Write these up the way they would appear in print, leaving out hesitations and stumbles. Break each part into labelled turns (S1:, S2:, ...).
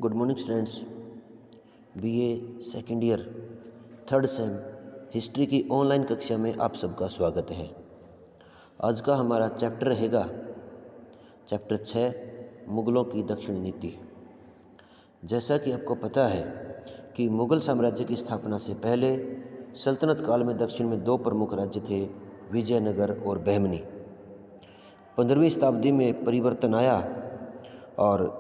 S1: Good morning students. BA second year third same history की online कक्षा में आप सबका स्वागत है। आज का हमारा चैप्टर रहेगा चैप्टर 6 मुग़लों की दक्षिण नीति। जैसा कि आपको पता है कि मुग़ल साम्राज्य की स्थापना से पहले सल्तनत काल में दक्षिण में दो प्रमुख राज्य थे, विजयनगर और बहमनी। 15वीं शताब्दी में परिवर्तन आया और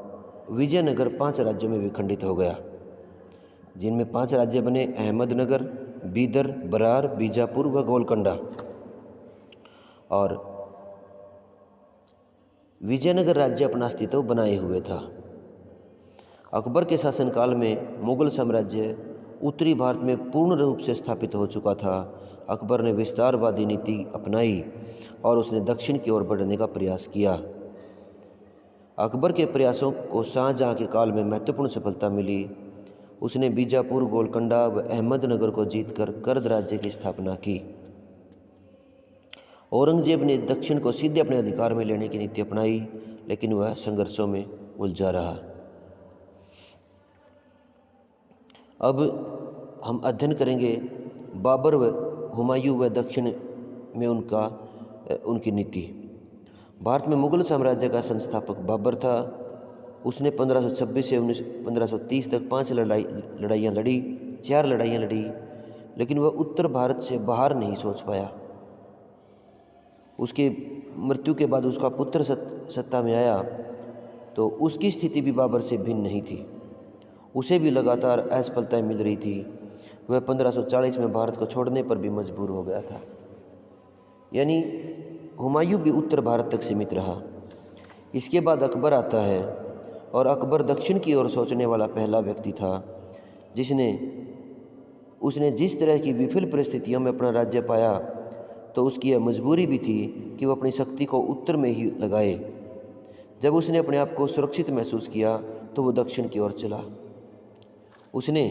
S1: विजयनगर 5 राज्यों में विखंडित हो गया, जिनमें 5 राज्य बने: अहमदनगर, बीदर, बरार, बीजापुर व गोलकोंडा। और विजयनगर राज्य अपना अस्तित्व बनाए हुए था। अकबर के शासनकाल में मुग़ल साम्राज्य उत्तरी भारत में पूर्ण रूप से स्थापित हो चुका था। अकबर ने विस्तारवादी नीति अपनाई और उसने दक्षिण की ओर बढ़ने का प्रयास किया। अकबर के प्रयासों को शाहजहाँ के काल में महत्वपूर्ण सफलता मिली। उसने बीजापुर, गोलकोंडा व अहमदनगर को जीतकर कर्द राज्य की स्थापना की। औरंगजेब ने दक्षिण को सीधे अपने अधिकार में लेने की नीति अपनाई, लेकिन वह संघर्षों में उलझा रहा। अब हम अध्ययन करेंगे बाबर व हुमायूं व दक्षिण में उनकी नीति। भारत में मुग़ल साम्राज्य का संस्थापक बाबर था। उसने 1526 से 1530 तक 4 लड़ाइयाँ लड़ी, लेकिन वह उत्तर भारत से बाहर नहीं सोच पाया। उसकी मृत्यु के बाद उसका पुत्र सत्ता में आया, तो उसकी स्थिति भी बाबर से भिन्न नहीं थी। उसे भी लगातार असफलताएं मिल रही थी। वह 1540 में भारत को छोड़ने पर भी मजबूर हो गया था। यानी हुमायूं भी उत्तर भारत तक सीमित रहा। इसके बाद अकबर आता है, और अकबर दक्षिण की ओर सोचने वाला पहला व्यक्ति था, उसने जिस तरह की विफल परिस्थितियों में अपना राज्य पाया, तो उसकी यह मजबूरी भी थी कि वह अपनी शक्ति को उत्तर में ही लगाए। जब उसने अपने आप को सुरक्षित महसूस किया, तो वह दक्षिण की ओर चला। उसने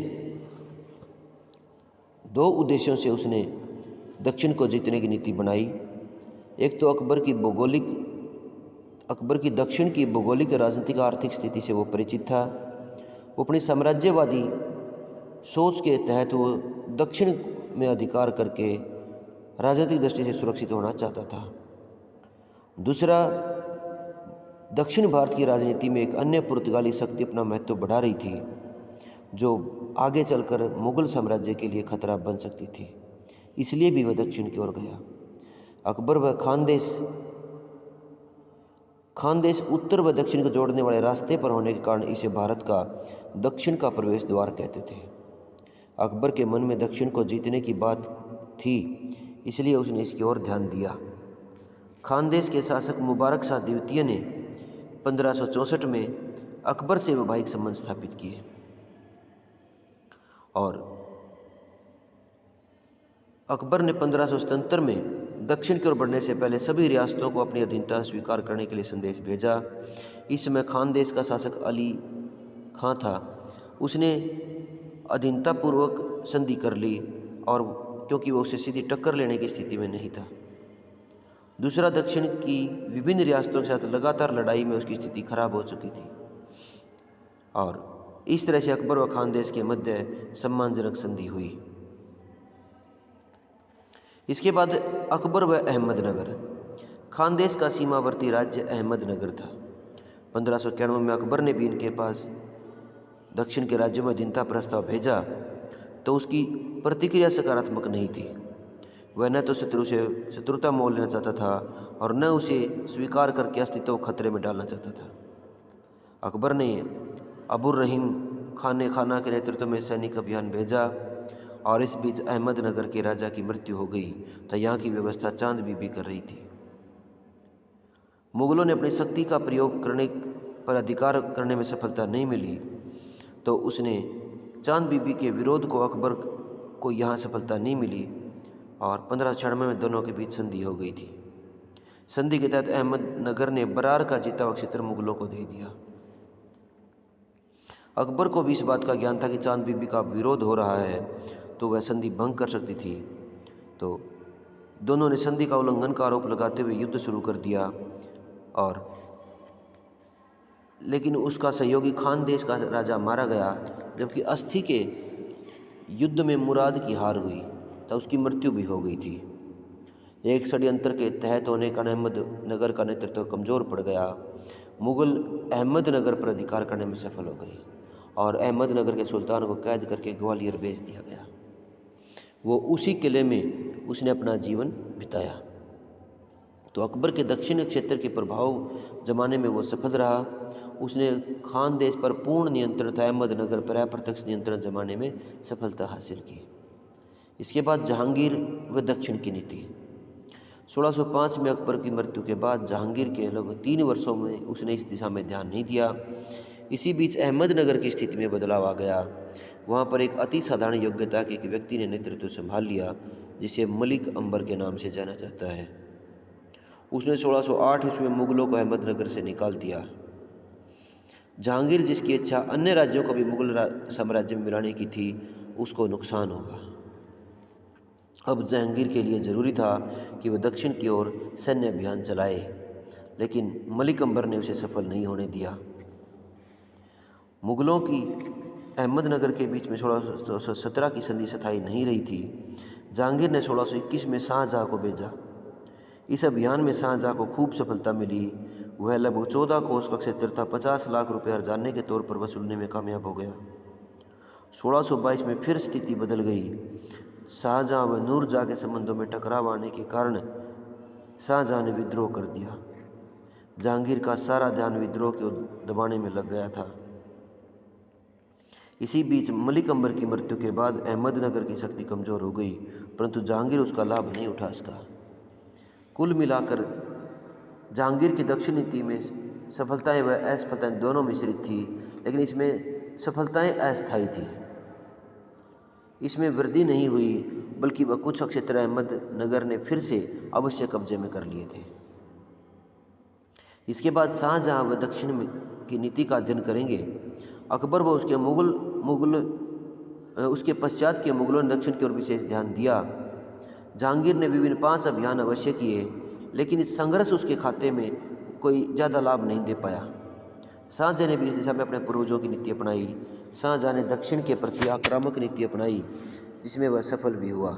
S1: 2 उद्देश्यों से उसने दक्षिण को जीतने की नीति बनाई। एक तो अकबर की दक्षिण की भौगोलिक, राजनीतिक, आर्थिक स्थिति से वो परिचित था। वो अपनी साम्राज्यवादी सोच के तहत वो दक्षिण में अधिकार करके राजनीतिक दृष्टि से सुरक्षित होना चाहता था। दूसरा, दक्षिण भारत की राजनीति में एक अन्य पुर्तगाली शक्ति अपना महत्व बढ़ा रही थी, जो आगे चलकर मुग़ल साम्राज्य के लिए खतरा बन सकती थी। इसलिए भी वह दक्षिण की ओर गया। अकबर व खानदेश उत्तर व दक्षिण को जोड़ने वाले रास्ते पर होने के कारण इसे भारत का दक्षिण का प्रवेश द्वार कहते थे। अकबर के मन में दक्षिण को जीतने की बात थी, इसलिए उसने इसकी ओर ध्यान दिया। खानदेश के शासक मुबारक शाह द्वितीय ने 1564 में अकबर से वैवाहिक संबंध स्थापित किए, और अकबर ने 1577 में दक्षिण की ओर बढ़ने से पहले सभी रियासतों को अपनी अधीनता स्वीकार करने के लिए संदेश भेजा। इस समय खानदेश का शासक अली खां था। उसने अधीनतापूर्वक संधि कर ली, और क्योंकि वो उससे सीधी टक्कर लेने की स्थिति में नहीं था। दूसरा, दक्षिण की विभिन्न रियासतों के साथ लगातार लड़ाई में उसकी स्थिति खराब हो चुकी थी, और इस तरह से अकबर व खानदेश के मध्य सम्मानजनक संधि हुई। इसके बाद अकबर व अहमदनगर। खानदेश का सीमावर्ती राज्य अहमदनगर था। 1591 में अकबर ने भी इनके पास दक्षिण के राज्यों में अधीनता प्रस्ताव भेजा, तो उसकी प्रतिक्रिया सकारात्मक नहीं थी। वह न तो शत्रु से शत्रुता मोल लेना चाहता था, और न उसे स्वीकार करके अस्तित्व खतरे में डालना चाहता था। अकबर ने अबुर रहीम खाना के नेतृत्व में सैनिक अभियान भेजा, और इस बीच अहमदनगर के राजा की मृत्यु हो गई, तो यहाँ की व्यवस्था चांद बीबी कर रही थी। मुग़लों ने अपनी शक्ति का प्रयोग करने पर अधिकार करने में सफलता नहीं मिली, तो उसने चांद बीबी के विरोध को अकबर को यहाँ सफलता नहीं मिली, और 1596 में दोनों के बीच संधि हो गई थी। संधि के तहत अहमदनगर ने बरार का जीता हुआ क्षेत्र मुग़लों को दे दिया। अकबर को भी इस बात का ज्ञान था कि चांद बीबी का विरोध हो रहा है, तो वह संधि भंग कर सकती थी। तो दोनों ने संधि का उल्लंघन का आरोप लगाते हुए युद्ध शुरू कर दिया, और लेकिन उसका सहयोगी खान देश का राजा मारा गया, जबकि अस्थि के युद्ध में मुराद की हार हुई तो उसकी मृत्यु भी हो गई थी। एक षड्यंत्र के तहत होने का अहमदनगर का नेतृत्व कमज़ोर पड़ गया। मुग़ल अहमदनगर पर अधिकार करने में सफल हो गए और अहमदनगर के सुल्तान को कैद करके ग्वालियर भेज दिया गया। वो उसी किले में उसने अपना जीवन बिताया। तो अकबर के दक्षिण क्षेत्र के प्रभाव जमाने में वो सफल रहा। उसने खान देश पर पूर्ण नियंत्रण तथा अहमदनगर पर अप्रत्यक्ष नियंत्रण जमाने में सफलता हासिल की। इसके बाद जहांगीर व दक्षिण की नीति। 1605 में अकबर की मृत्यु के बाद जहांगीर के लगभग 3 वर्षों में उसने इस दिशा में ध्यान नहीं दिया। इसी बीच अहमदनगर की स्थिति में बदलाव आ गया। वहाँ पर एक अति साधारण योग्यता के एक व्यक्ति ने नेतृत्व संभाल लिया, जिसे मलिक अंबर के नाम से जाना जाता है। उसने 1608 ईस्वी में मुग़लों को अहमदनगर से निकाल दिया। जहांगीर, जिसकी इच्छा अन्य राज्यों को भी मुग़ल साम्राज्य में मिलाने की थी, उसको नुकसान होगा। अब जहांगीर के लिए ज़रूरी था कि वह दक्षिण की ओर सैन्य अभियान चलाए, लेकिन मलिक अंबर ने उसे सफल नहीं होने दिया। मुग़लों की अहमदनगर के बीच में 1617 की संधि स्थायी नहीं रही थी। जहांगीर ने 1621 में शाहजहाँ को भेजा। इस अभियान में शाहजहाँ को खूब सफलता मिली। वह लगभग 14 कोस का क्षेत्र था 50 लाख रुपये हरजाने के तौर पर वसूलने में कामयाब हो गया। 1622 में फिर स्थिति बदल गई। शाहजहाँ व नूरजहाँ के संबंधों में टकराव आने के कारण शाहजहाँ ने विद्रोह कर दिया। जहांगीर का सारा ध्यान विद्रोह को दबाने में लग गया था। इसी बीच मलिक अंबर की मृत्यु के बाद अहमदनगर की शक्ति कमज़ोर हो गई, परंतु जहांगीर उसका लाभ नहीं उठा सका। कुल मिलाकर जहांगीर की दक्षिण नीति में सफलताएं व असफलताएं दोनों मिश्रित थी, लेकिन इसमें सफलताएं अस्थायी थी। इसमें वृद्धि नहीं हुई, बल्कि वह कुछ क्षेत्र अहमदनगर ने फिर से अवश्य कब्जे में कर लिए थे। इसके बाद शाहजहाँ व दक्षिण की नीति का अध्ययन करेंगे। अकबर व उसके पश्चात के मुग़लों ने दक्षिण की ओर विशेष ध्यान दिया। जहांगीर ने विभिन्न 5 अभियान अवश्य किए, लेकिन इस संघर्ष उसके खाते में कोई ज़्यादा लाभ नहीं दे पाया। शाहजहाँ ने भी इस दिशा में अपने पूर्वजों की नीति अपनाई। शाहजहाँ ने दक्षिण के प्रति आक्रामक नीति अपनाई, जिसमें वह सफल भी हुआ।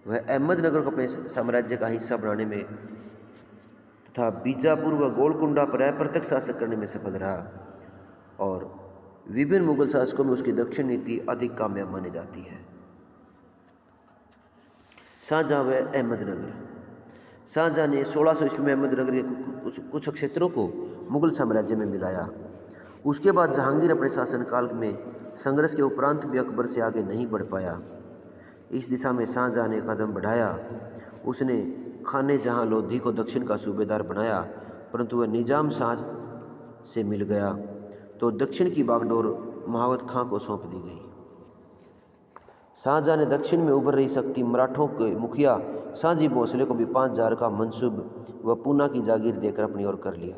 S1: वह अहमदनगर को अपने साम्राज्य का हिस्सा बनाने में तथा बीजापुर व गोलकुंडा पर अप्रत्यक्ष शासन करने में सफल रहा, और विभिन्न मुग़ल शासकों में उसकी दक्षिण नीति अधिक कामयाब मानी जाती है। शाहजहाँ व अहमदनगर। शाहजहाँ ने 1600 ईस्वी में अहमदनगर के कुछ क्षेत्रों को मुग़ल साम्राज्य में मिलाया। उसके बाद जहांगीर अपने शासनकाल में संघर्ष के उपरांत भी अकबर से आगे नहीं बढ़ पाया। इस दिशा में शाहजहाँ ने कदम बढ़ाया। उसने खाने जहाँ लोधी को दक्षिण का सूबेदार बनाया, परंतु वह निजाम शाह से मिल गया, तो दक्षिण की बागडोर महावत खां को सौंप दी गई। शाहजहाँ ने दक्षिण में उभर रही शक्ति मराठों के मुखिया शाहजी भोसले को भी 5000 का मंसूब व पूना की जागीर देकर अपनी ओर कर लिया।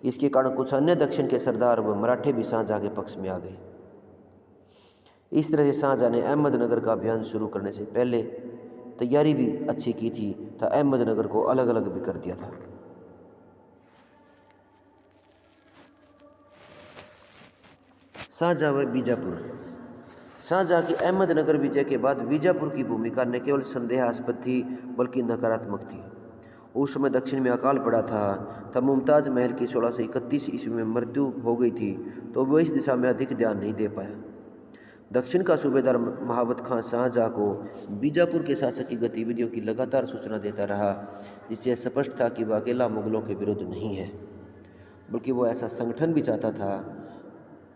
S1: इसके कारण कुछ अन्य दक्षिण के सरदार व मराठे भी शाहजहाँ के पक्ष में आ गए। इस तरह से शाहजहाँ ने अहमदनगर का अभियान शुरू करने से पहले तैयारी भी अच्छी की थी, तो अहमदनगर को अलग अलग भी कर दिया था। शाहजहाँ व बीजापुर। शाहजहाँ की अहमदनगर विजय के बाद बीजापुर की भूमिका न केवल संदेहास्पद थी, बल्कि नकारात्मक थी। उस समय दक्षिण में अकाल पड़ा था। तब मुमताज़ महल की 1631 ईस्वी में मृत्यु हो गई थी, तो वह इस दिशा में अधिक ध्यान नहीं दे पाया। दक्षिण का सूबेदार महावत खां शाहजहाँ को बीजापुर के शासक की गतिविधियों की लगातार सूचना देता रहा, जिससे स्पष्ट था कि वह अकेला मुग़लों के विरुद्ध नहीं है, बल्कि वो ऐसा संगठन भी चाहता था।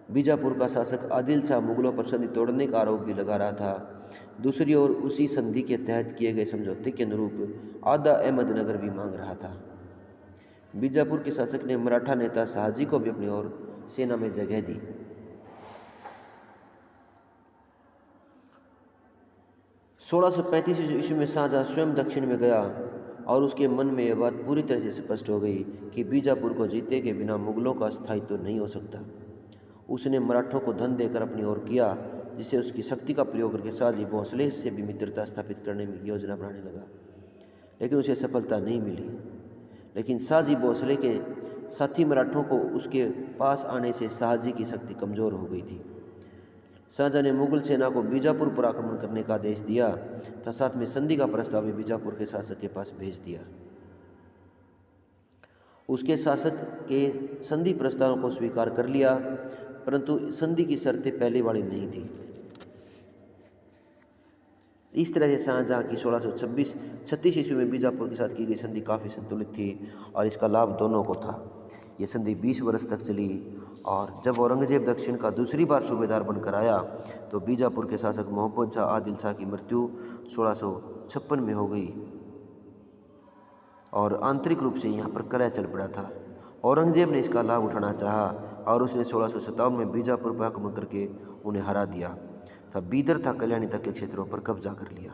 S1: बीजापुर का शासक आदिल शाह मुग़लों पर संधि तोड़ने का आरोप भी लगा रहा था। दूसरी ओर उसी संधि के तहत किए गए समझौते के अनुरूप आधा अहमदनगर भी मांग रहा था। बीजापुर के शासक ने मराठा नेता शाहजी को भी अपनी ओर सेना में जगह दी। 1635 ईस्वी में शाहजहाँ स्वयं दक्षिण में गया और उसके मन में यह बात पूरी तरह से स्पष्ट हो गई कि बीजापुर को जीते के बिना मुग़लों का स्थायित्व नहीं हो सकता। उसने मराठों को धन देकर अपनी ओर किया, जिससे उसकी शक्ति का प्रयोग करके शाहजी भोसले से भी मित्रता स्थापित करने में योजना बनाने लगा, लेकिन उसे सफलता नहीं मिली। लेकिन शाहजी भोसले के साथ ही मराठों को उसके पास आने से शाहजी की शक्ति कमज़ोर हो गई थी। शाहजहाँ ने मुगल सेना को बीजापुर पर आक्रमण करने का आदेश दिया तथा साथ में संधि का प्रस्ताव भी बीजापुर के शासक के पास भेज दिया। उसके शासक के संधि प्रस्ताव को स्वीकार कर लिया, परंतु संधि की शर्तें पहले वाली नहीं थी। इस तरह से शाहजहाँ की 1636 ईस्वी में बीजापुर के साथ की गई संधि काफ़ी संतुलित थी और इसका लाभ दोनों को था। ये संधि 20 वर्ष तक चली और जब औरंगजेब दक्षिण का दूसरी बार सूबेदार बनकर आया तो बीजापुर के शासक मोहम्मद शाह आदिल शाह की मृत्यु 1656 में हो गई और आंतरिक रूप से यहाँ पर कलह चल पड़ा था। औरंगजेब ने इसका लाभ उठाना चाहा और उसने 1657 में बीजापुर पर आक्रमण करके उन्हें हरा दिया तब बीदर था कल्याणी तक के क्षेत्रों पर कब्जा कर लिया।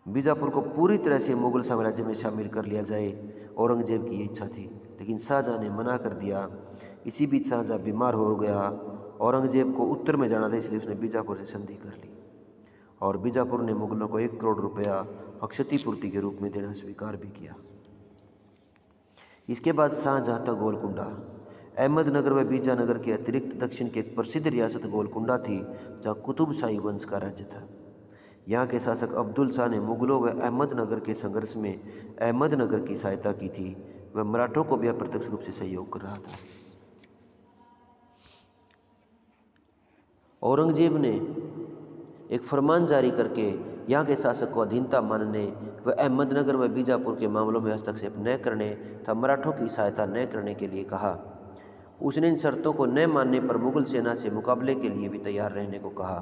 S1: बीजापुर को पूरी तरह से मुगल साम्राज्य में शामिल कर लिया जाए, औरंगजेब की इच्छा थी, लेकिन शाहजहाँ ने मना कर दिया। इसी बीच शाहजहाँ बीमार हो गया। औरंगजेब को उत्तर में जाना था, इसलिए उसने बीजापुर से संधि कर ली और बीजापुर ने मुगलों को 1 करोड़ रुपया क्षतिपूर्ति के रूप में देना स्वीकार भी किया। इसके बाद शाहजहाँ था गोलकुंडा। अहमदनगर व बीजानगर के अतिरिक्त दक्षिण की एक प्रसिद्ध रियासत गोलकुंडा थी, जहाँ कुतुब शाही वंश का राज्य था। यहाँ के शासक अब्दुल शाह ने मुगलों व अहमदनगर के संघर्ष में अहमदनगर की सहायता की थी। वह मराठों को भी अप्रत्यक्ष रूप से सहयोग कर रहा था। औरंगजेब ने एक फरमान जारी करके यहाँ के शासक को अधीनता मानने व अहमदनगर व बीजापुर के मामलों में हस्तक्षेप न करने तथा मराठों की सहायता न करने के लिए कहा। उसने इन शर्तों को न मानने पर मुगल सेना से मुकाबले के लिए भी तैयार रहने को कहा।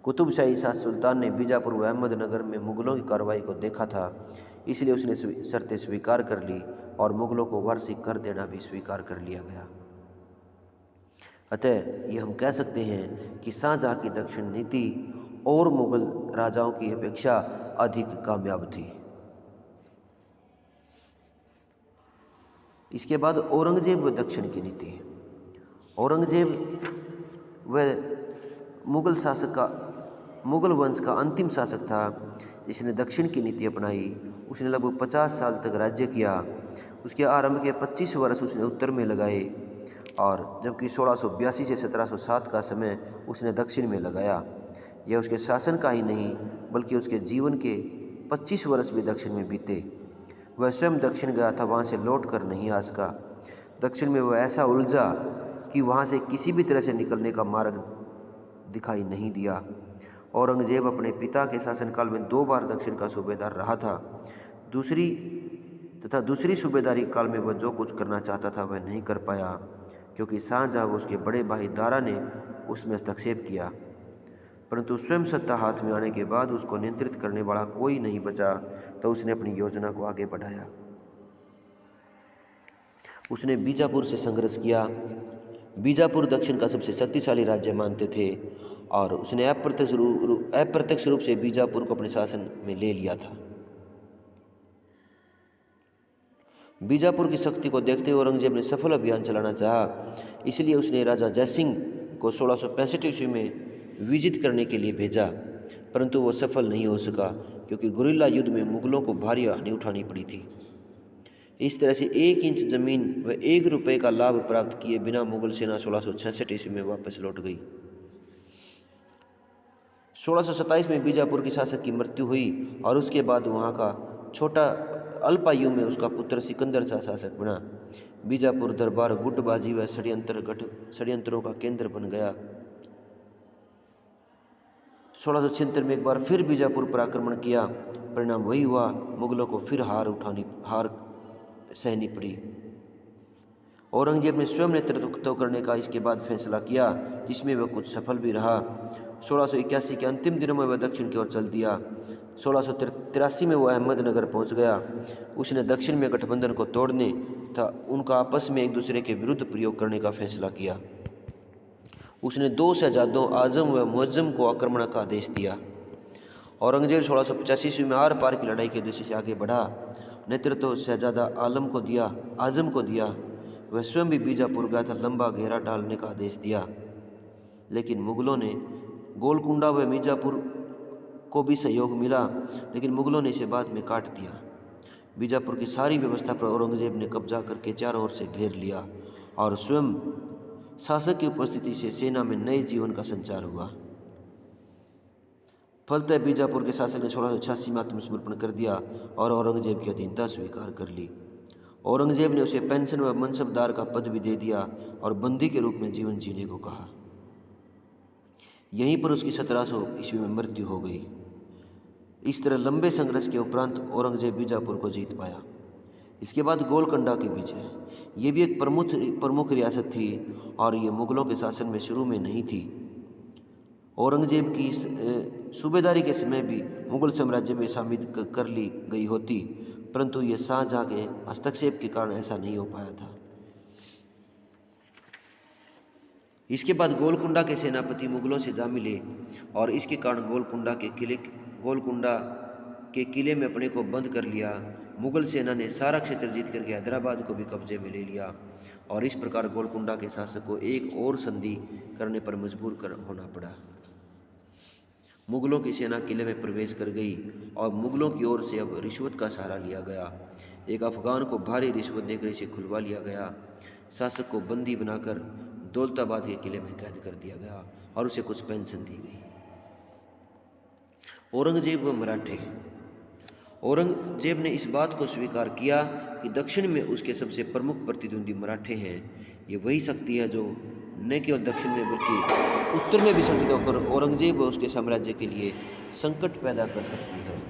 S1: कुतुब शाही शाह सुल्तान ने बीजापुर व अहमदनगर में मुगलों की कार्रवाई को देखा था, इसलिए उसने शर्तें स्वीकार कर ली और मुगलों को वार्षिक कर देना भी स्वीकार कर लिया गया। अतः ये हम कह सकते हैं कि शाहजहाँ की दक्षिण नीति और मुगल राजाओं की अपेक्षा अधिक कामयाब थी। इसके बाद औरंगजेब व दक्षिण की नीति। औरंगजेब व मुगल वंश का अंतिम शासक था जिसने दक्षिण की नीति अपनाई। उसने लगभग 50 साल तक राज्य किया। उसके आरंभ के 25 वर्ष उसने उत्तर में लगाए और जबकि 1682 से 1707 का समय उसने दक्षिण में लगाया। यह उसके शासन का ही नहीं बल्कि उसके जीवन के 25 वर्ष भी दक्षिण में बीते। वह स्वयं दक्षिण गया था, वहाँ से लौट कर नहीं आ सका। दक्षिण में वह ऐसा उलझा कि वहाँ से किसी भी तरह से निकलने का मार्ग दिखाई नहीं दिया। औरंगजेब अपने पिता के शासनकाल में 2 बार दक्षिण का सूबेदार रहा था। दूसरी सूबेदारी काल में वह जो कुछ करना चाहता था वह नहीं कर पाया, क्योंकि शाहजहाँ व उसके बड़े भाई दारा ने उसमें हस्तक्षेप किया। परंतु स्वयं सत्ता हाथ में आने के बाद उसको नियंत्रित करने वाला कोई नहीं बचा, तो उसने अपनी योजना को आगे बढ़ाया। उसने बीजापुर से संघर्ष किया। बीजापुर दक्षिण का सबसे शक्तिशाली राज्य मानते थे और उसने अप्रत्यक्ष रूप से बीजापुर को अपने शासन में ले लिया था। बीजापुर की शक्ति को देखते हुए औरंगजेब ने सफल अभियान चलाना चाहा, इसलिए उसने राजा जयसिंह को 1665 ईस्वी में विजित करने के लिए भेजा, परंतु वह सफल नहीं हो सका क्योंकि गुरिल्ला युद्ध में मुगलों को भारी हानि उठानी पड़ी थी। इस तरह से 1 इंच जमीन व 1 रुपये का लाभ प्राप्त किए बिना मुगल सेना 1666 ईस्वी में वापस लौट गई। 1627 में बीजापुर के शासक की मृत्यु हुई और उसके बाद वहाँ का छोटा अल्पायु में उसका पुत्र सिकंदर शासक बना। बीजापुर दरबार गुटबाजी व षड्यंत्रों का केंद्र बन गया। 1676 में एक बार फिर बीजापुर पर आक्रमण किया। परिणाम वही हुआ, मुगलों को फिर हार सहनी पड़ी। औरंगजेब ने स्वयं नेतृत्व करने का इसके बाद फैसला किया, जिसमें वह कुछ सफल भी रहा। 1681 के अंतिम दिनों में वह दक्षिण की ओर चल दिया। 1683 में वह अहमदनगर पहुंच गया। उसने दक्षिण में गठबंधन को तोड़ने तथा उनका आपस में एक दूसरे के विरुद्ध प्रयोग करने का फैसला किया। उसने 2 शहजादों आजम व मुअज्जम को आक्रमण का आदेश दिया। औरंगजेब 1685 ईस्वी में आर पार की लड़ाई के उद्देश्य से आगे बढ़ा। नेतृत्व शहजादा आजम को दिया। वह स्वयं भी बीजापुर गया था, लंबा घेरा डालने का आदेश दिया, लेकिन मुगलों ने गोलकुंडा व बीजापुर को भी सहयोग मिला, लेकिन मुगलों ने इसे बाद में काट दिया। बीजापुर की सारी व्यवस्था पर औरंगजेब ने कब्जा करके चारों ओर से घेर लिया और स्वयं शासक की उपस्थिति से सेना में नए जीवन का संचार हुआ। फलतः बीजापुर के शासक ने 1686 में आत्मसमर्पण कर दिया और औरंगजेब की अधीनता स्वीकार कर ली। औरंगजेब ने उसे पेंशन व मनसबदार का पद भी दे दिया और बंदी के रूप में जीवन जीने को कहा। यहीं पर उसकी 1700 ईस्वी में मृत्यु हो गई। इस तरह लंबे संघर्ष के उपरांत औरंगजेब बीजापुर को जीत पाया। इसके बाद गोलकुंडा की विजय, ये भी एक प्रमुख रियासत थी और ये मुगलों के शासन में शुरू में नहीं थी। औरंगजेब की सूबेदारी के समय भी मुगल साम्राज्य में शामिल कर ली गई होती, परंतु ये शाहजहाँ के हस्तक्षेप के कारण ऐसा नहीं हो पाया था। इसके बाद गोलकुंडा के सेनापति मुगलों से जा मिले और इसके कारण गोलकुंडा के किले में अपने को बंद कर लिया। मुगल सेना ने सारा क्षेत्र जीत करके हैदराबाद को भी कब्जे में ले लिया और इस प्रकार गोलकुंडा के शासक को एक और संधि करने पर मजबूर होना पड़ा। मुगलों की सेना किले में प्रवेश कर गई और मुगलों की ओर से अब रिश्वत का सहारा लिया गया। एक अफगान को भारी रिश्वत देकर इसे खुलवा लिया गया। शासक को बंदी बनाकर दौलताबाद के किले में कैद कर दिया गया और उसे कुछ पेंशन दी गई। औरंगजेब व मराठे। औरंगजेब ने इस बात को स्वीकार किया कि दक्षिण में उसके सबसे प्रमुख प्रतिद्वंदी मराठे हैं। ये वही शक्ति है जो न केवल दक्षिण में बल्कि उत्तर में भी संगठित होकर औरंगजेब व उसके साम्राज्य के लिए संकट पैदा कर सकती है।